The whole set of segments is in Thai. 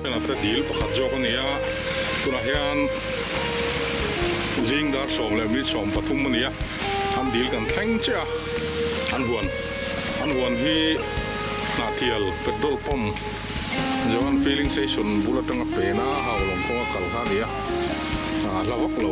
เป็นอัตดีลประคัดจอกนี่อ่ะตัวนั้นเฮียนยิงดาร์สอมเลยมีสอมปฐุมมันนี่อ่ะอันดีลกันแทงเจ้าอันหวนที่นาเทียลเป็นดอลปอมจวนฟีลิ่งเซชันบุลตังเปน่าฮาวลงคงกัลคานี่อ่ะลาวกโล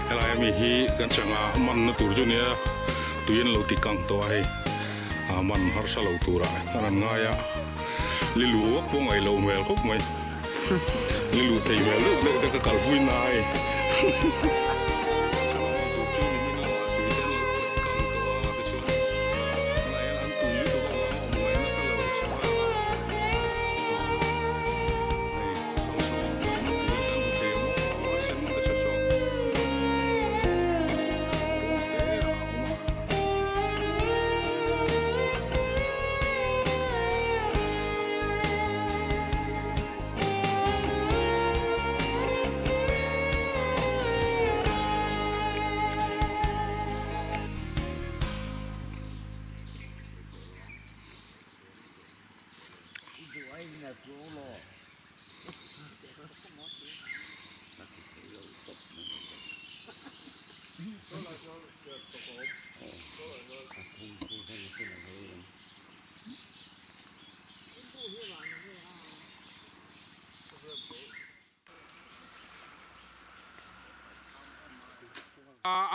อะไรมีฮีกันจังมันนตัวจุนี่ตัวยันเราติกังตัวให้มันฮาร์ชเราตัวระนั่นง่ายลิลูวกพวกไอ้เราเมลครบไหมลิลูไทยเมลเลิกแต่ก็กัลฟุยนาย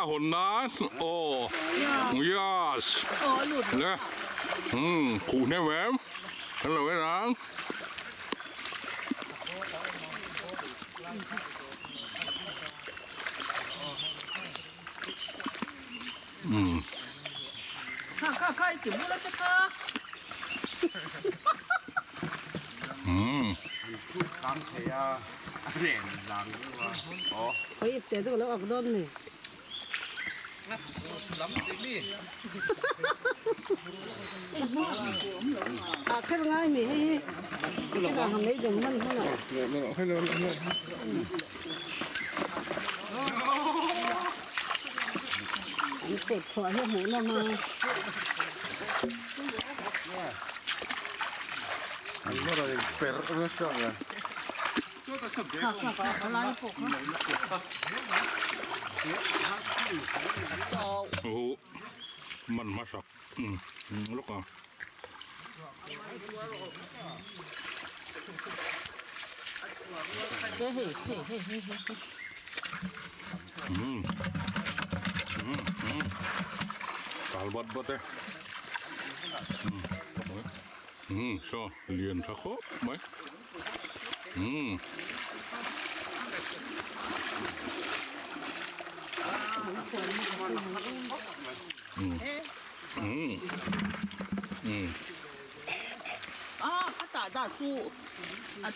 หนนะโอ้ยาสเนี่ยขู่เนี่ยแหวมฮัลโหลไอ้ร้างข้าจิ๋มแล้วจะก็พูดคำเสียเรียนหลังด้วยว่าอ๋อเขาหยิบเตะตัวแล้วออกด้นนี่ล้ำจริงดิแค่ง่ายมีให้การทำให้ดึงมันเท่าไหร่ให้เราเสร็จขอให้หมูเรามาอันนี้เราเปิดเรื่องอะไรอะไรพวกโอ้มันมาสักแล้วก็ เฮ้ยเฮ้ยเฮ้ยเฮ้ยเฮ้ยกาลบัดบัดเต้ชอเลียนทักโคไหม他打大树，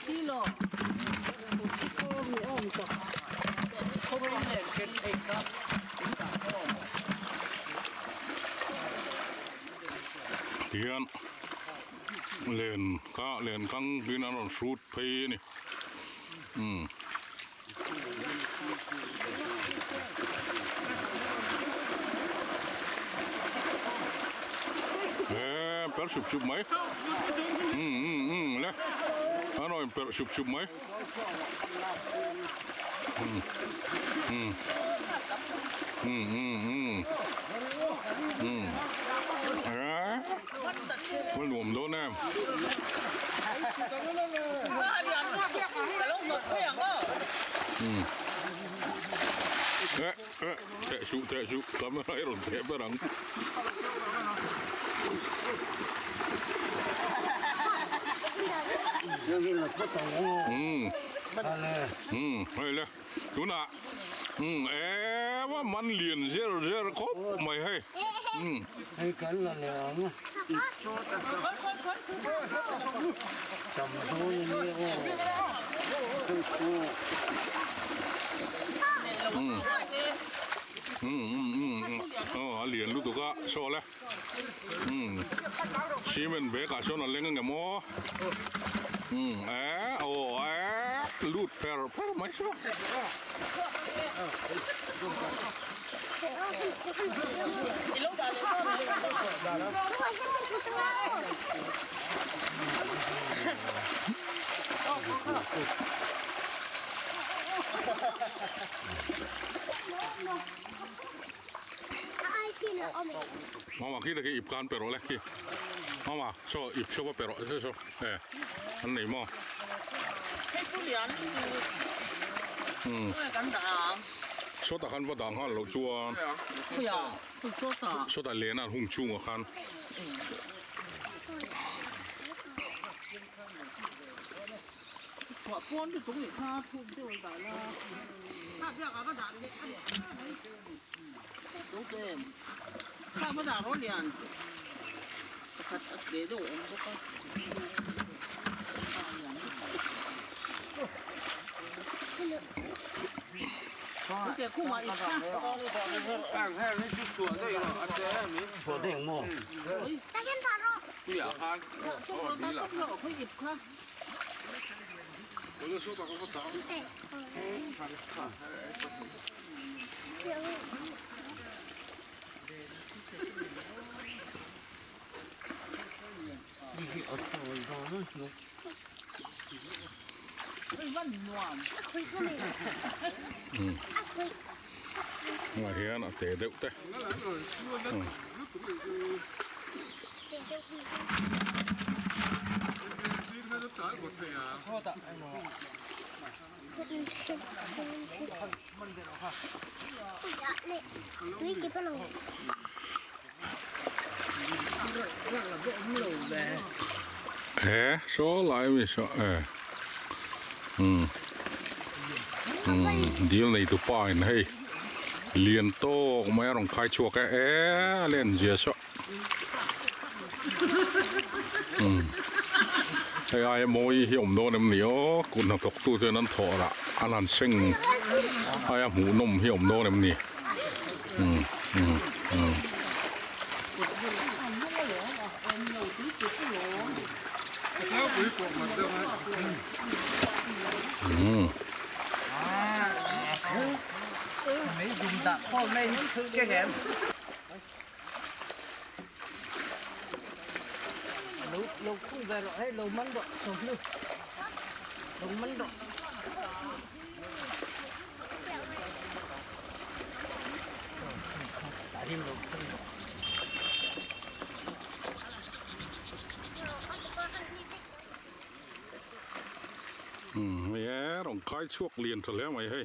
对了，后面那个那个。เทียนเล่นข้าเล่นข้างบินอันสูดไปนี่เปิดชุบไหมเลยอันนั้นเปิดชุบไหมมันหลวมโดนแน่เตะชุทำอะไรหล่นเตะไปหลังเฮ้ยเลยดูนะว่ามันเลียนเสียครบไม่ให้ให้กันละแล้วนะจำดูอย่างนี้เหรียญลูกตัวก็โชว์แล้วชีมันเบกาโชว์นั่นเล่นกันกับโมลูดแพร่ไม่ชอบมาว่าที่ตะกี้อิบการเปรอะเลยที่มาว่าชอบอิบชอบว่าเปรอะชอบอันไหนมั่ง说打看不打看老做啊？会啊，会说的。说打脸啊，红chung我看。我搬就总给他出就来了。他不要干嘛打的？都对，干嘛打好脸？他别的我们不干。你给空嘛一看，看看那就说对了，说对么？大雁爬肉。对呀，看，哦，对了，我可以看。我就说到我找。你去เอาตัวอีกแล้วนะมาเฮียนเตะเด็กเตะโซ่ไลฟ์ไม่โซ่เดี๋ยวในตัวป้ายนะให้เลียนโต้ไม่ต้องใครชัวแกเล่นเจียชไอ้โมยเหี่ยมโดนเหนียวกุนตกตู้เท่านั้นถอดละอันนั้นเซ็งไอ้หูนมเหี่ยมโดนนี่ไม่ยุ่งดักพ่อแม่แก่แก่เราคุยไปหรอให้เรามันดอกสมนึกเรามันดอกที่เรา ไม่แย่ต้องคายช่วงเรียนเถอะแล้วไหมเฮ้ย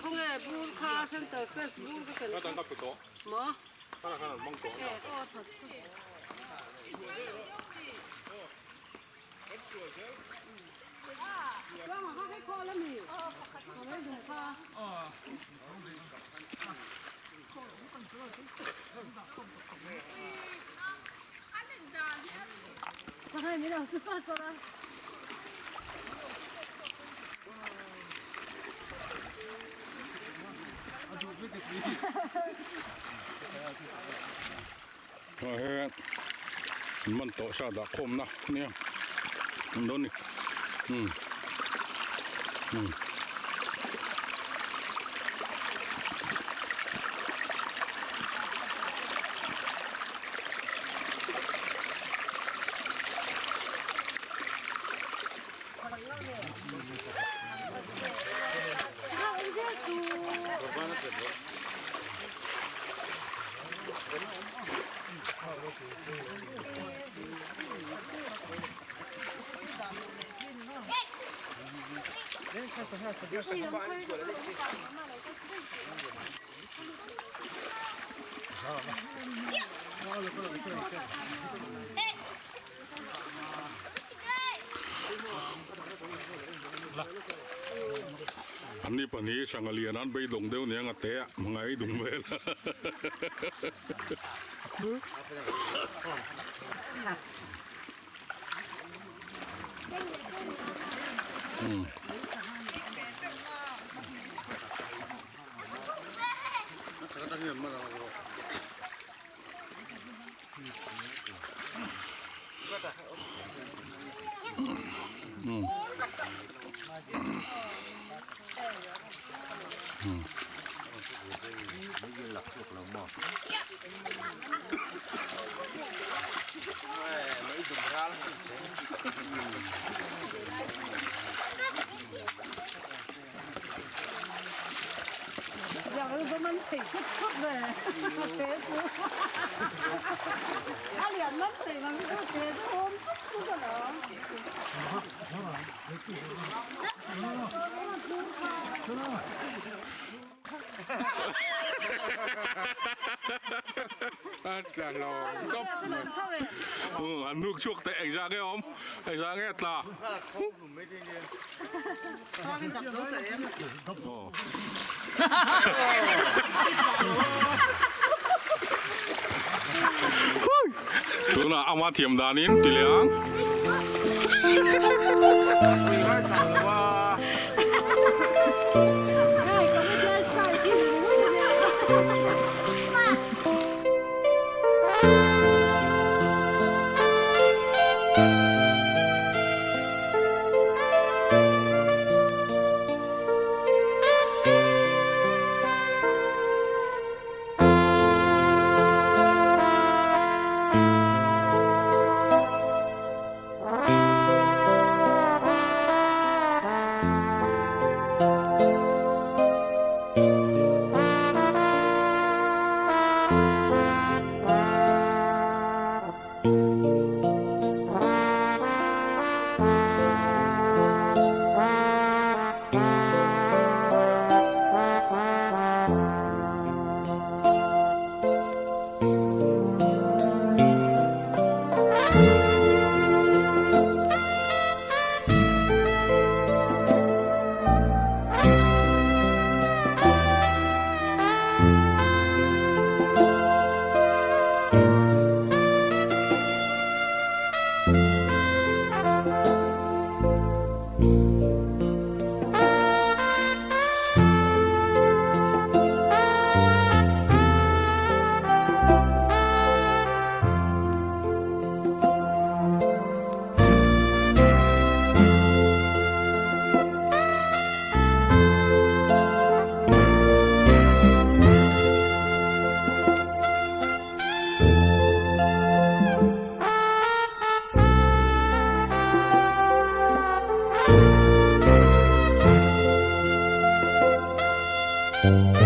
không nghe buôn kha xem tờ Facebook cái cần ก็ต้องกับไปโต๊ะ mỏ ถ้าขนาดมองโต๊ะ nghe to thật Vâng, mà có cái kho lắm nhỉ? Mà lấy dùng kho. Có hai mấy đồng xuất phát cho đó. มันโตชาดาคมนะเนี่ยมันโดนนี่อันนี้ปนี้สังเลียนั้นไปดงเดียวเนี่ยงะเตะมังไงดงเวลGiờ mình xỉ chút về thế chú Á liền mất xỉ mà mình cứ thế chú hôm chút cho đó là lò cốc ăn nước chuộc tệ ảnh ra cái ốm ảnh ra nghe là tụi nào ông thiểm đàn nín tỉ liang Thank you.